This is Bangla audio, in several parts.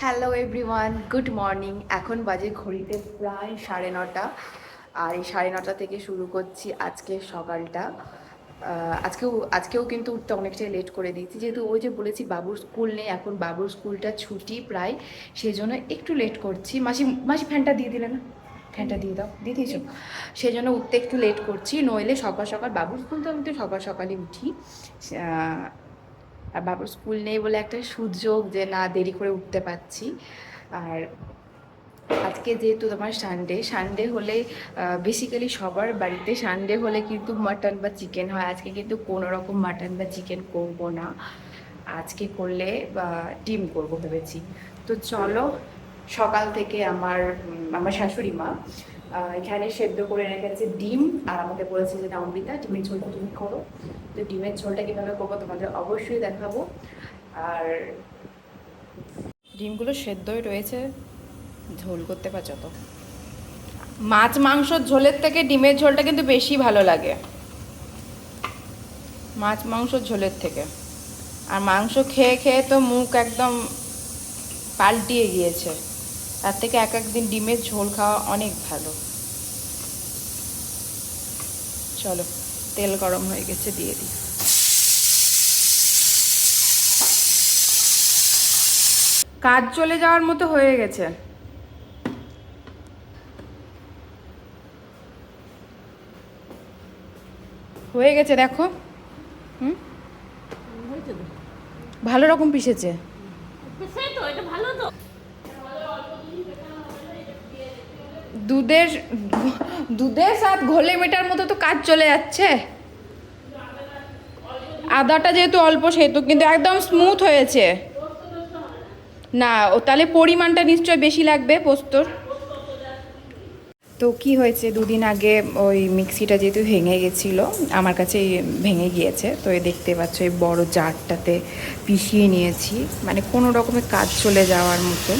Hello everyone, good morning. এখন বাজে ঘড়িতে প্রায় 9:30, আর এই 9:30 থেকে শুরু করছি আজকের সকালটা। আজকেও কিন্তু উঠতে অনেকটাই লেট করে দিয়েছি, যেহেতু ওই যে বলেছি বাবুর স্কুল নেই, এখন বাবুর স্কুলটা ছুটি প্রায়, সেই জন্য একটু লেট করছি। মাসি মাসি ফ্যানটা দিয়ে দিলে না, ফ্যানটা দিয়ে দাও, দিয়ে দিয়েছো। সেই জন্য উঠতে একটু লেট করছি, নইলে সকাল সকাল বাবুর স্কুল তো আমি তো সকাল সকালই উঠি। আর বাবুর স্কুল নেই বলে একটা সুযোগ যে না দেরি করে উঠতে পারছি। আর আজকে যেহেতু তোমার সানডে হলে বেসিক্যালি সবার বাড়িতে সানডে হলে কিন্তু মাটন বা চিকেন হয়। আজকে কিন্তু কোনো রকম মাটন বা চিকেন করব না, আজকে করলে ডিম করব ভেবেছি। তো চলো, সকাল থেকে আমার শাশুড়ি মা এখানে সেদ্ধ করে রেখেছে ডিম, আর আমাকে বলেছে যে না অমৃতা, ডিমের ঝোলটা তুমি করো। তো ডিমের ঝোলটা কীভাবে করবো তোমাদের অবশ্যই দেখাবো। আর ডিমগুলো সেদ্ধই রয়েছে, ঝোল করতে পারছো তো। মাছ মাংসর ঝোলের থেকে ডিমের ঝোলটা কিন্তু বেশি ভালো লাগে, মাছ মাংসর ঝোলের থেকে। আর মাংস খেয়ে খেয়ে তো মুখ একদম পাল্টিয়ে গিয়েছে, তার থেকে এক একদিন ডিমের ঝোল খাওয়া অনেক ভালো। চলো, তেল গরম হয়ে গেছে, দিয়ে দিই। কাজ চলে যাওয়ার মতো হয়ে গেছে। হয়ে গেছে দেখো, ভালো রকম পিষেছে। দুধের দুধের স্বাদ ঘোলে মেটার মতো তো কাজ চলে যাচ্ছে। আদাটা যেহেতু অল্প, সেহেতু কিন্তু একদম স্মুথ হয়েছে। না, ও তাহলে পরিমাণটা নিশ্চয় বেশি লাগবে পোস্তর। তো কি হয়েছে, দুদিন আগে ওই মিক্সিটা যেহেতু ভেঙে গেছিলো, আমার কাছে ভেঙে গিয়েছে, তো এই দেখতে পাচ্ছ এই বড় জারটাতে পিষিয়ে নিয়েছি, মানে কোনো রকমের কাজ চলে যাওয়ার মতো।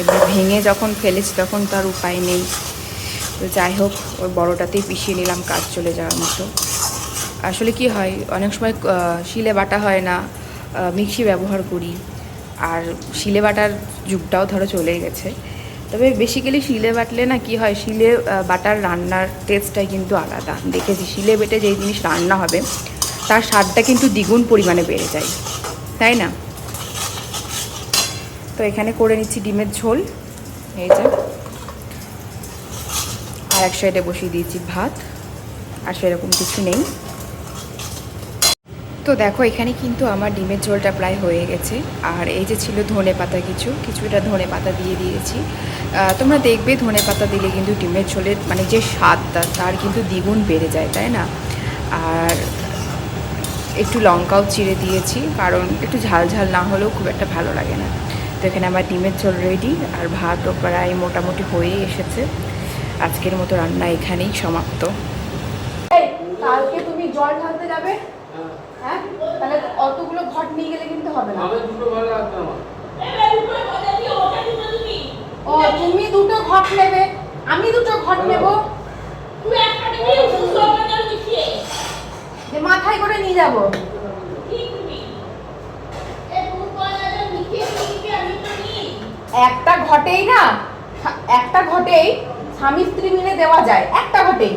এবার ভেঙে যখন ফেলেছি তখন তো আর উপায় নেই, তো যাই হোক ওই বড়টাতেই পিষিয়ে নিলাম কাজ চলে যাওয়ার মতো। আসলে কি হয়, অনেক সময় শিলে বাটা হয় না, মিক্সি ব্যবহার করি। আর শিলে বাটার যুগটাও ধরো চলে গেছে, তবে বেসিক্যালি শিলে বাটলে না কি হয়, শিলে বাটার রান্নার টেস্টটাই কিন্তু আলাদা। দেখেছি শিলে বেটে যেই জিনিস রান্না হবে তার স্বাদটা কিন্তু দ্বিগুণ পরিমাণে বেড়ে যায়, তাই না? তো এখানে করে নিচ্ছি ডিমের ঝোল, এই যে। আর এক সাইডে বসিয়ে দিয়েছি ভাত, আর সেরকম কিছু নেই। তো দেখো এখানে কিন্তু আমার ডিমের ঝোলটা প্রায় হয়ে গেছে। আর এই যে ছিল ধনে পাতা, কিছুটা ধনে পাতা দিয়ে দিয়েছি। তোমরা দেখবে ধনে পাতা দিলে কিন্তু ডিমের ঝোলের মানে যে স্বাদটা তার কিন্তু দ্বিগুণ বেড়ে যায়, তাই না? আর একটু লঙ্কাও চিড়ে দিয়েছি, কারণ একটু ঝাল ঝাল না হলেও খুব একটা ভালো লাগে না। তো এখানে আমার ডিমের ঝোল রেডি, আর ভাতও প্রায় মোটামুটি হয়েই এসেছে। আজকের মতো রান্না এখানেই সমাপ্ত। কালকে তুমি জল ঢালতে যাবে, হ্যাঁ? তাহলে অতগুলো ঘট নিয়ে গেলে কিন্তু হবে না। ও তুমি দুটো ঘট নেবে, আমি দুটো ঘট নেব, যে মাথায় করে নিয়ে যাব। একটা ঘটেই না, একটা ঘটেই স্বামী স্ত্রী মিলে দেওয়া যায়, একটা ঘটেই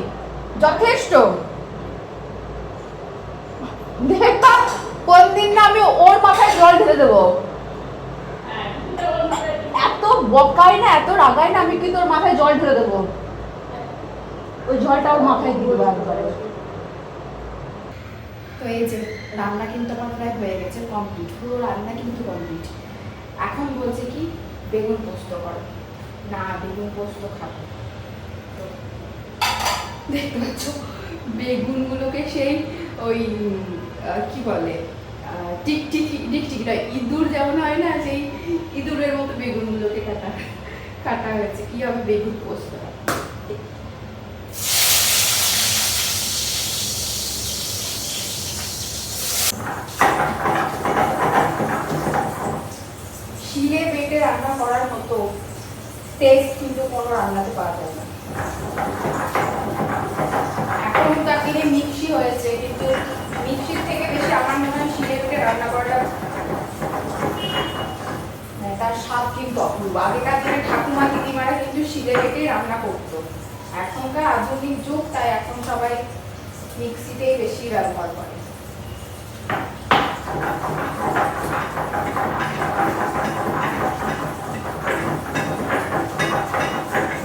যথেষ্ট। দেখবা কোন দিন না আমি ওর মাথায় জল ঢেলে দেবো। এত বকাই না, এত রাগাই না, আমি কিন্তু ওর মাথায় জল ঢেলে দেবো, ওই জলটা ওর মাথায় দিয়ে দেবো একবারে। তো এই যে রান্না কিন্তু আমার প্রায় হয়ে গেছে, কমপ্লিট, পুরো রান্না কিন্তু কমপ্লিট। এখন বলছে কি বেগুন পোস্ত করো, না বেগুন পোস্ত খাবো। তো দেখতে পাচ্ছ বেগুনগুলোকে সেই ওই কি বলে টিকটিকিটা ইঁদুর যেমন হয় না, সেই ইঁদুরের মতো বেগুনগুলোকে কাটা হয়েছে। কি হবে বেগুন পোস্ত। শিলে বেটে রান্না করার মতো টেস্ট কিন্তু কোনো রান্নাতে পাওয়া যায় না। এখন তার দিনে মিক্সি হয়েছে, কিন্তু মিক্সির থেকে বেশি আমার মনে হয় শিলে বেটে রান্না করাটা তার স্বাদ কিন্তু অপূর্ব। আগেকার দিনে ঠাকুমা দিদিমারা কিন্তু শিলে বেটেই রান্না করতো, এখনকার আধুনিক যুগ, তাই এখন সবাই মিক্সিতেই বেশি ব্যবহার করে।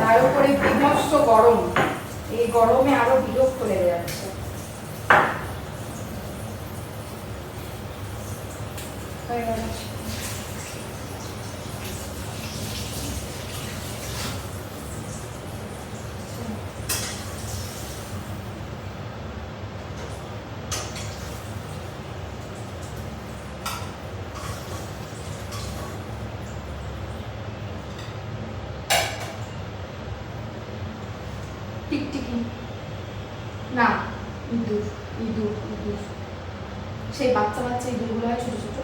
তার উপরে বিভৎস গরম, এই গরমে আরো বিরক্ত লেগে যাচ্ছে। টিকটিকি না, ইঁদুর ইঁদুর ইঁদুর, সেই বাচ্চা বাচ্চা ইঁদুরগুলো হয় ছোট ছোট,